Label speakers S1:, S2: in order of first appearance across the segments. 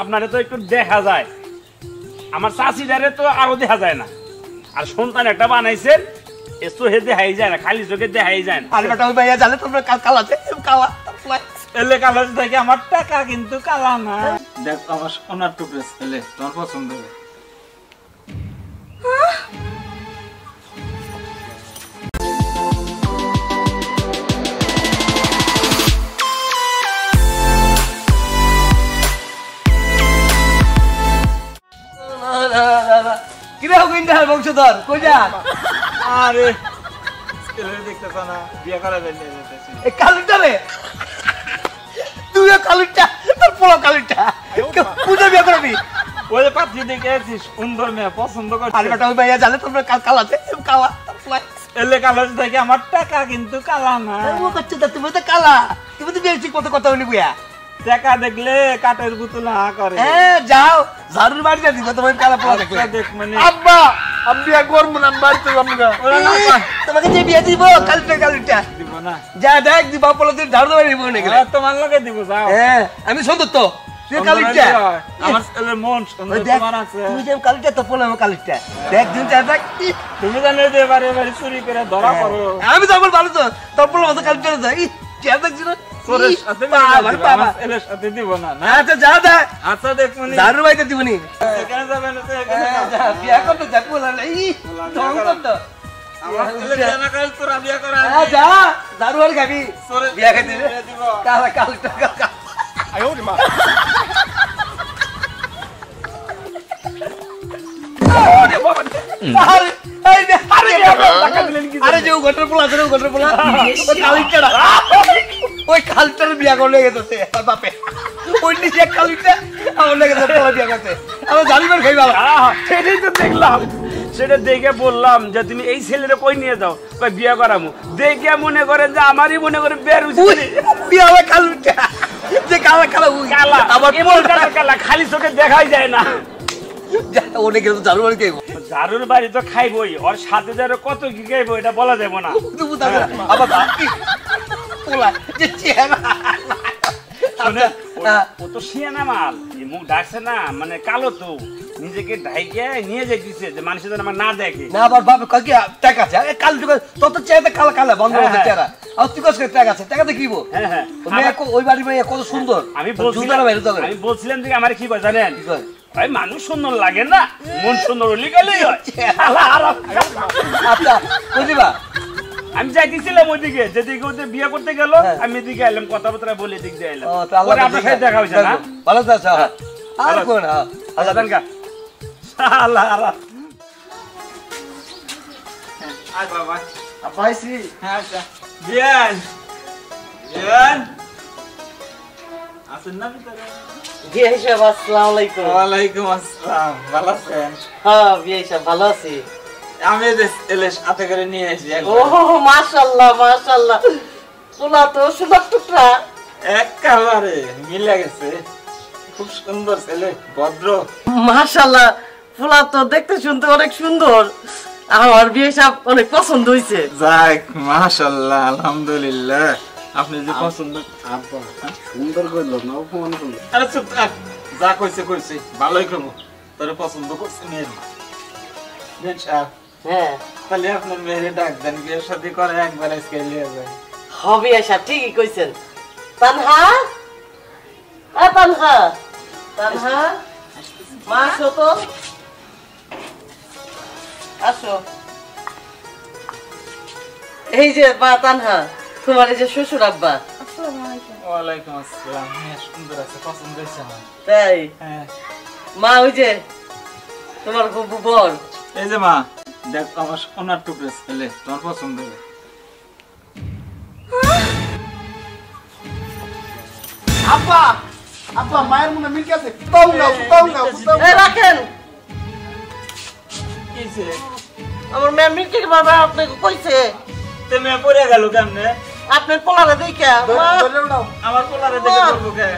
S1: আপনারে তো একটু দেখা যায়, আমার চাচিদারে তো আরো দেখা যায় না। আর সন্তান একটা বানাইছেন, এসো হে দেখাই যায় না, খালি চোখে দেখাই যায় না।
S2: আরে বেটা ওই ভাইয়া জানে তোমরা কালাতে কালা
S1: এলে কালা দেখে আমার টাকা কিন্তু কালা না। দেখ আমার সোনার টুকরে ছেলে, তোর পছন্দ হবে।
S2: কিরে হকিন্দার বংশধর কই যা?
S1: আরে ছেলে দেখতেছ না, বিয়ে করা যায় না
S2: এই কালুটা রে, তুই কালুটা তোর পোলা কালুটা পূজা বিয়ে করবি?
S1: ওই যে পাত্রী দেখে আছিস, সুন্দর মেয়ে পছন্দ করছিস।
S2: আরে বেটা ওই ভাইয়া জানে তোমরা কালাতে কালা
S1: এলে কালা দেখে আমার টাকা কিন্তু কালা না।
S2: ও করছে তুমি তো কালা, তুমি তো বেশি কত কথা বলি বুয়া।
S1: টাকা দেখলে কাঠের পুতুল হা করে।
S2: হ্যাঁ যাও ঝাড়ুর বাড়ি যা দিব তোমার কালা পোলা দেখলে।
S1: দেখ মানে
S2: আব্বা আমি বিয়ে করব না, বাড়ি তো যাব না। তোমাকে যে বিয়ে দিব কালটা
S1: দিব না,
S2: যা দেখ দিব পোলা দিয়ে ঝাড়ু বাড়ি দিব না গেলে
S1: তোমার লগে দিব যাও।
S2: হ্যাঁ আমি সুন্দর তো তুই কালটা
S1: আমার ছেলের মন সুন্দর তোমার আছে।
S2: তুমি যে কালটা তো পোলা আমি কালটা দেখ দিন যা দেখ।
S1: তুমি জানো যে বারে বারে চুরি করে ধরা পড়ো।
S2: আমি তো আমার ভালো তো তোর পোলা মতো কালটা যাই কে দেখছ না
S1: সাথে দিব না।
S2: আচ্ছা যা দেখ,
S1: আচ্ছা দেখ মানে
S2: ঝাড়ু বাড়িতে দিবনি
S1: এখানে যাবেন
S2: বিয়ে করতে যাক পোলা নাই তো
S1: আমার ছেলে জানা কাল তোরা বিয়ে করা।
S2: যা ঝাড়ু বাড়ি খাবি বিয়ে খাইতে কালা কালটা আয়ো রে মা। আরে যে ঘটর পোলা আছে ঘটর পোলা ওই কালটার বিয়া করলে গেছে বাপে ওই নিজে কালটা আমার লেগে পোলা বিয়া করতে আমার জানিবার খাই বাবা।
S1: সেটাই তো দেখলাম, সেটা দেখে বললাম যে তুমি এই ছেলেটা কই নিয়ে যাও, বিয়ে করামু। দেখে মনে করেন যে আমারই মনে করে বের
S2: বিয়া হবে কালটা যে কালা কালা
S1: কালা আমার কালা খালি চোখে দেখাই যায় না।
S2: ওনে গেলে তো ঝাড়ু বাড়ি খাইবো,
S1: ঝাড়ুর বাড়ি তো খাইবই, ওর সাথে যারা কত কি খাইবো এটা বলা যাবে না।
S2: আবার পোলা যে চেহারা
S1: ও তো শিয়ানা মাল, মুখ ডাকছে না মানে কালো তো, নিজেকে ঢাইকে নিয়ে যাইতেছে যে মানুষের যেন আমার না দেখে।
S2: না আবার বাবা কাকি টাকা আছে কাল তত চেহারা কালা কালা বন্ধ হচ্ছে চেহারা। আর তুই কষ্ট টাকা আছে টাকা দেখিব।
S1: হ্যাঁ হ্যাঁ
S2: ওই বাড়ি মেয়ে কত সুন্দর।
S1: আমি বলছিলাম যে আমার কি কয় জানেন, ভাই মানুষ সুন্দর লাগে না, মন সুন্দর হলে গেলেই হয়।
S2: আচ্ছা বুঝিবা
S1: আমি যাইতেছিলাম ওইদিকে, যেদিকে ওদের বিয়ে করতে গেল আমি এদিকে এলাম, কথাবার্তা বলে দিক দিয়ে এলাম। আপনার সাথে দেখা হয়েছে না?
S2: ভালো আছো? আর কোন
S1: আল্লাহ দানকা আল্লাহ আল্লাহ। আয় বাবা
S2: পাইছি।
S1: হ্যাঁ আচ্ছা বিয়ান বিয়ান আসেন না ভিতরে।
S3: বিয়ে সাহেব আসসালামু আলাইকুম।
S1: ওয়ালাইকুম আসসালাম, ভালো আছেন?
S3: হ্যাঁ বিয়ে সাহেব ভালো আছি।
S1: আমি এলে সাথে করে নিয়ে আসি।
S3: ও মাশাআল্লাহ মাশাআল্লাহ, পোলা তো সুন্দর টুকরা
S1: একেবারে মিলে গেছে, খুব সুন্দর ছেলে, ভদ্র।
S3: মাশাআল্লাহ, পোলা তো দেখতে শুনতে অনেক সুন্দর, আমার বিয়ে সাহেব অনেক পছন্দ হয়েছে।
S1: যাক মাশাআল্লাহ আলহামদুলিল্লাহ, আপনি যে পছন্দ
S2: আব্বা সুন্দর কইলো না অপমান করলো।
S1: আরে চুপ থাক, যা কইছে কইছে, ভালোই করবো, তোরে পছন্দ করছে মেয়ে। বেন সাহেব
S3: হ্যাঁ
S1: তাহলে আপনার মেয়েরে ডাক দেন, বিয়ের শাদী করে একবার আজকে নিয়ে যায়।
S3: হবে সাহেব ঠিকই কইছেন। তানহা তানহা তানহা মা আসো তো, আসো। এই যে মা তানহা, তোমার এই যে শ্বশুর আব্বা।
S1: ওয়ালাইকুম আসসালাম, মেয়ে সুন্দর আছে, পছন্দ হয়েছে আমার।
S3: তাই
S1: হ্যাঁ
S3: মা ওই যে তোমার বর।
S1: এই যে মা দেখ আমার সোনার টুকরে ছেলে, তোমার পছন্দ হবে।
S2: আব্বা আব্বা মায়ের মনে মিল গেছে, পাও না
S3: এই রাখেন,
S1: কিছে
S3: আমার মেয়ে মিষ্টি বাবা আপনাকে কইছে
S1: তুমি পড়ে গেল কেমনে?
S3: আপনার পোলারে দেখা
S1: আমার পোলারে দেখে করবো কে?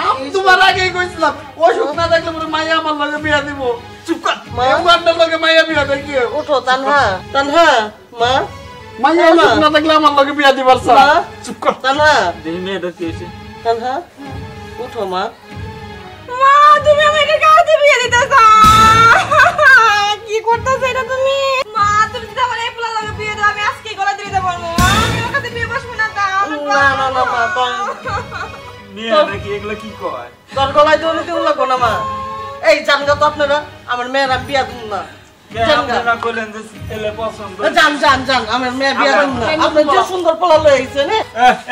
S2: আমি তোমার আগেই কইছিলাম অসুখ না থাকলে মনে মাইয়া আমার লগে বিয়া দিব। চুপ কর, আমার লগে মাইয়া বিয়া দেয় কি?
S3: উঠো তানহা তানহা মা,
S2: মাইয়া অসুখ না থাকলে আমার লগে বিয়া দিবার চুপ কর।
S3: তানহা
S1: দেখি মেয়েটা কি হয়েছে।
S3: তানহা উঠো মা।
S4: মা তুমি আমাকে কাছে বিয়ে দিতেছ কি করতেছ এটা তুমি? মা তুমি যদি আমার এই পোলা লাগে বিয়ে দাও আমি আজকে গলা দিয়ে দেব। আমি ওর কাছে বিয়ে বসবো না। দাও
S3: না না না মা,
S1: মেয়ে নাকি এগুলো কি কয়?
S3: তোর গলায় দড়ি দিও না কোনা মা। এই জানগা তো আপনারা, আমার মেয়ের আমি বিয়া দিব না।
S1: আপনারা কইলেন যে ছেলে পছন্দ।
S3: জান জান জান, আমার মেয়ে বিয়া দিব না। আপনি যে সুন্দর পোলা লই আইছেন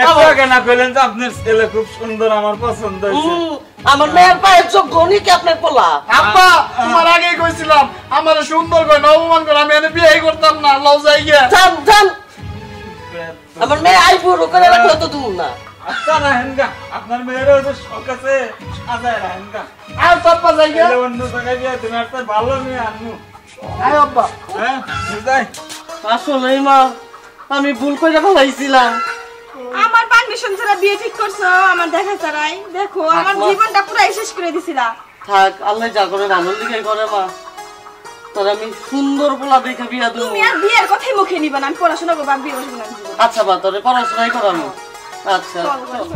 S1: একটু আগে না কইলেন যে আপনার ছেলে খুব সুন্দর, আমার পছন্দ হয়েছে।
S3: আমার মেয়ের পায়ের চোখ গনি কি আপনার পোলা?
S2: আব্বা তোমার আগেই কইছিলাম আমার সুন্দর করে অপমান করে আমি এনে বিয়ে করতাম না, লও যাই গিয়া।
S3: জান জান, আমার মেয়ে আইবুড়ো করে রাখলে তো তুমি না।
S1: আচ্ছা রাহেন গা, আপনার মেয়েরও তো শখ আছে, সাজায় রাহেন গা।
S2: আর সব যাই গিয়া।
S1: তাহলে অন্য জায়গায় বিয়ে তুমি একটা ভালো মেয়ে আনু।
S2: আয় আব্বা।
S1: হ্যাঁ যাই।
S3: আসলে মা আমি ভুল করে ফেলাইছিলাম।
S4: আমার পারমিশন ছাড়া বিয়ে ঠিক করছো, আমার দেখা ছাড়াই। দেখো আমার জীবনটা পুরাই শেষ করে দিছিলা।
S3: থাক, আল্লাহ যা করে ভালো দিকে করে মা। তোর আমি সুন্দর পোলা দেখে বিয়া দেবো।
S4: তুমি আর বিয়ের কথাই মুখে নিবা না। আমি পড়াশোনা করবো, আমি বিয়ে বসবো না।
S3: আচ্ছা বা তোরে পড়াশোনাই করানো। আচ্ছা
S4: চল, চল।